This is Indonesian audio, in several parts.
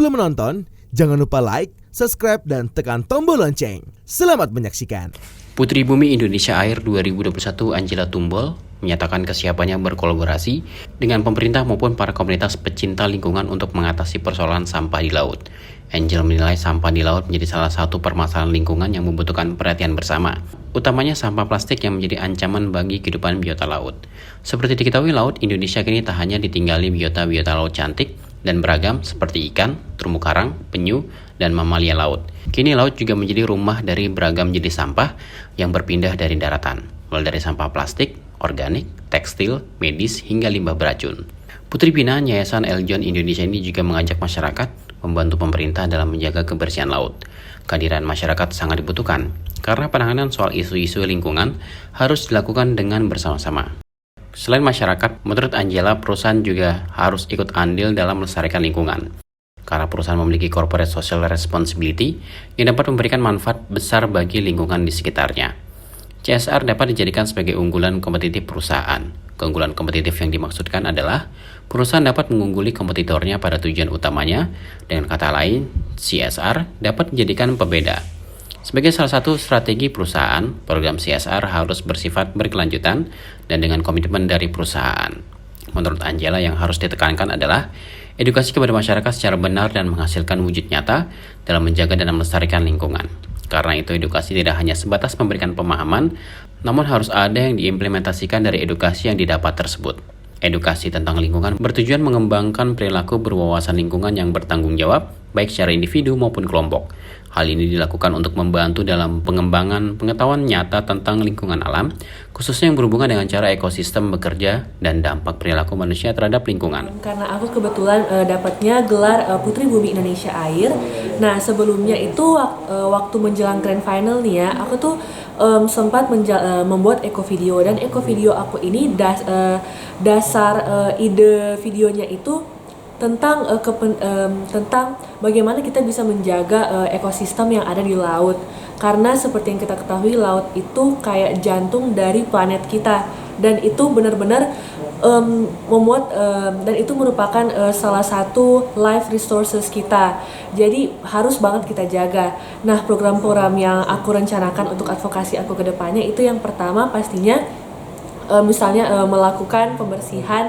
Sebelum menonton, jangan lupa like, subscribe, dan tekan tombol lonceng. Selamat menyaksikan. Putri Bumi Indonesia Air 2021 Angela Tumbol menyatakan kesiapannya berkolaborasi dengan pemerintah maupun para komunitas pecinta lingkungan untuk mengatasi persoalan sampah di laut. Angel menilai sampah di laut menjadi salah satu permasalahan lingkungan yang membutuhkan perhatian bersama, utamanya sampah plastik yang menjadi ancaman bagi kehidupan biota laut. Seperti diketahui, laut Indonesia kini tak hanya ditinggali biota-biota laut cantik dan beragam seperti ikan, terumbu karang, penyu, dan mamalia laut. Kini laut juga menjadi rumah dari beragam jenis sampah yang berpindah dari daratan, mulai dari sampah plastik, organik, tekstil, medis, hingga limbah beracun. Putri Binaan Yayasan Eljon Indonesia ini juga mengajak masyarakat membantu pemerintah dalam menjaga kebersihan laut. Kehadiran masyarakat sangat dibutuhkan, karena penanganan soal isu-isu lingkungan harus dilakukan dengan bersama-sama. Selain masyarakat, menurut Angela, perusahaan juga harus ikut andil dalam melestarikan lingkungan. Karena perusahaan memiliki corporate social responsibility yang dapat memberikan manfaat besar bagi lingkungan di sekitarnya. CSR dapat dijadikan sebagai unggulan kompetitif perusahaan. Keunggulan kompetitif yang dimaksudkan adalah perusahaan dapat mengungguli kompetitornya pada tujuan utamanya. Dengan kata lain, CSR dapat dijadikan pembeda. Sebagai salah satu strategi perusahaan, program CSR harus bersifat berkelanjutan dan dengan komitmen dari perusahaan. Menurut Angela, yang harus ditekankan adalah edukasi kepada masyarakat secara benar dan menghasilkan wujud nyata dalam menjaga dan melestarikan lingkungan. Karena itu, edukasi tidak hanya sebatas memberikan pemahaman, namun harus ada yang diimplementasikan dari edukasi yang didapat tersebut. Edukasi tentang lingkungan bertujuan mengembangkan perilaku berwawasan lingkungan yang bertanggung jawab, baik secara individu maupun kelompok. Hal ini dilakukan untuk membantu dalam pengembangan pengetahuan nyata tentang lingkungan alam, khususnya yang berhubungan dengan cara ekosistem bekerja dan dampak perilaku manusia terhadap lingkungan. Karena aku kebetulan dapatnya gelar Putri Bumi Indonesia Air. Nah, sebelumnya itu waktu menjelang grand final nih ya, aku tuh sempat membuat eco video, dan eco video aku ini dasar ide videonya itu tentang tentang bagaimana kita bisa menjaga ekosistem yang ada di laut. Karena seperti yang kita ketahui, laut itu kayak jantung dari planet kita, dan itu benar-benar dan itu merupakan salah satu life resources kita. Jadi harus banget kita jaga. Nah, program-program yang aku rencanakan untuk advokasi aku ke depannya itu yang pertama pastinya misalnya melakukan pembersihan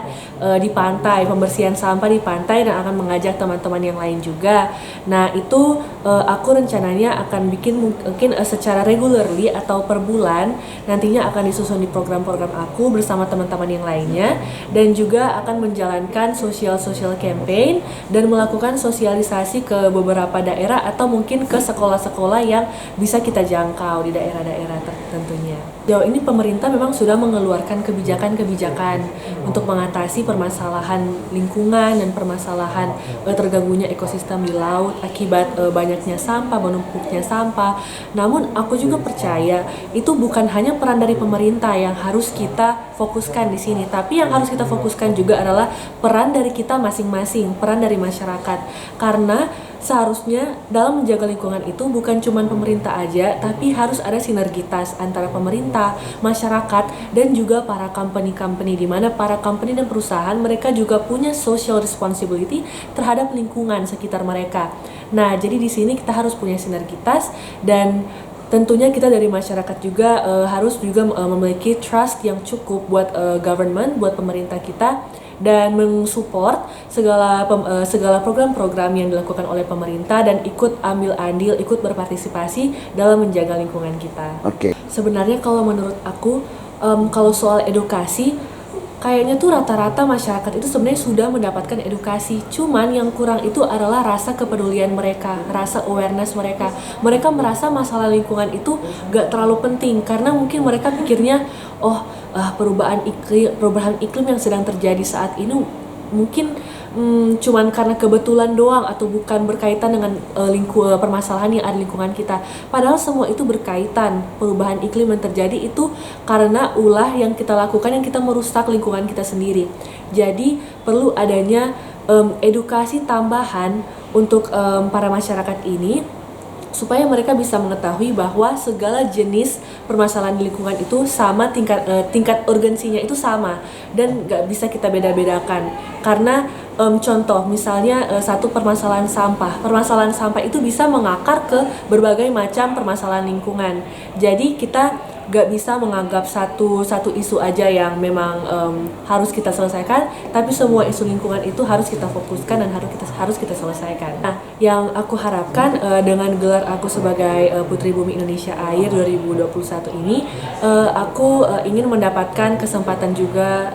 di pantai, pembersihan sampah di pantai, dan akan mengajak teman-teman yang lain juga. Nah, itu aku rencananya akan bikin mungkin secara regularly atau per bulan, nantinya akan disusun di program-program aku bersama teman-teman yang lainnya, dan juga akan menjalankan social campaign dan melakukan sosialisasi ke beberapa daerah atau mungkin ke sekolah-sekolah yang bisa kita jangkau di daerah-daerah tentunya. Sejauh ini pemerintah memang sudah mengeluarkan kebijakan-kebijakan untuk mengatasi permasalahan lingkungan dan permasalahan terganggunya ekosistem di laut akibat banyaknya sampah, menumpuknya sampah. Namun aku juga percaya itu bukan hanya peran dari pemerintah yang harus kita fokuskan di sini, tapi yang harus kita fokuskan juga adalah peran dari kita masing-masing, peran dari masyarakat. Karena seharusnya dalam menjaga lingkungan itu bukan cuma pemerintah aja, tapi harus ada sinergitas antara pemerintah, masyarakat, dan juga para company-company, di mana para company dan perusahaan mereka juga punya social responsibility terhadap lingkungan sekitar mereka. Nah, jadi di sini kita harus punya sinergitas, dan tentunya kita dari masyarakat juga harus juga memiliki trust yang cukup buat government, buat pemerintah kita, dan mensupport segala program-program yang dilakukan oleh pemerintah, dan ikut ambil andil, ikut berpartisipasi dalam menjaga lingkungan kita. Sebenarnya kalau menurut aku, kalau soal edukasi, kayaknya tuh rata-rata masyarakat itu sebenarnya sudah mendapatkan edukasi. Cuman yang kurang itu adalah rasa kepedulian mereka, rasa awareness mereka. Mereka merasa masalah lingkungan itu gak terlalu penting, karena mungkin mereka pikirnya, perubahan iklim yang sedang terjadi saat ini mungkin cuman karena kebetulan doang, atau bukan berkaitan dengan permasalahan yang ada di lingkungan kita. Padahal semua itu berkaitan. Perubahan iklim yang terjadi itu karena ulah yang kita lakukan, yang kita merusak lingkungan kita sendiri. Jadi perlu adanya edukasi tambahan untuk para masyarakat ini, supaya mereka bisa mengetahui bahwa segala jenis permasalahan di lingkungan itu sama, tingkat urgensinya itu sama dan nggak bisa kita beda-bedakan. Karena contoh misalnya satu permasalahan sampah itu bisa mengakar ke berbagai macam permasalahan lingkungan. Jadi kita gak bisa menganggap satu isu aja yang memang harus kita selesaikan, tapi semua isu lingkungan itu harus kita fokuskan dan harus kita selesaikan. Nah, yang aku harapkan dengan gelar aku sebagai Putri Bumi Indonesia Air 2021 ini, aku ingin mendapatkan kesempatan juga,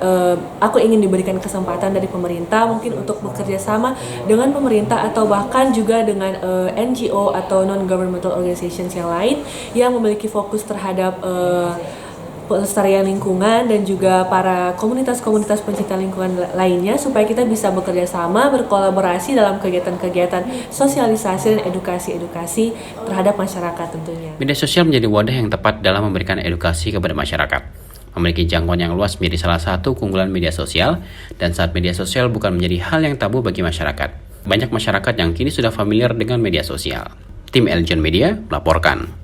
aku ingin diberikan kesempatan dari pemerintah mungkin untuk bekerja sama dengan pemerintah atau bahkan juga dengan NGO atau non-governmental organizations yang lain yang memiliki fokus terhadap pelestarian lingkungan dan juga para komunitas-komunitas pencinta lingkungan lainnya, supaya kita bisa bekerja sama, berkolaborasi dalam kegiatan-kegiatan sosialisasi dan edukasi terhadap masyarakat tentunya. Media sosial menjadi wadah yang tepat dalam memberikan edukasi kepada masyarakat. Memiliki jangkauan yang luas menjadi salah satu keunggulan media sosial, dan saat media sosial bukan menjadi hal yang tabu bagi masyarakat. Banyak masyarakat yang kini sudah familiar dengan media sosial. Tim Eljon Media melaporkan.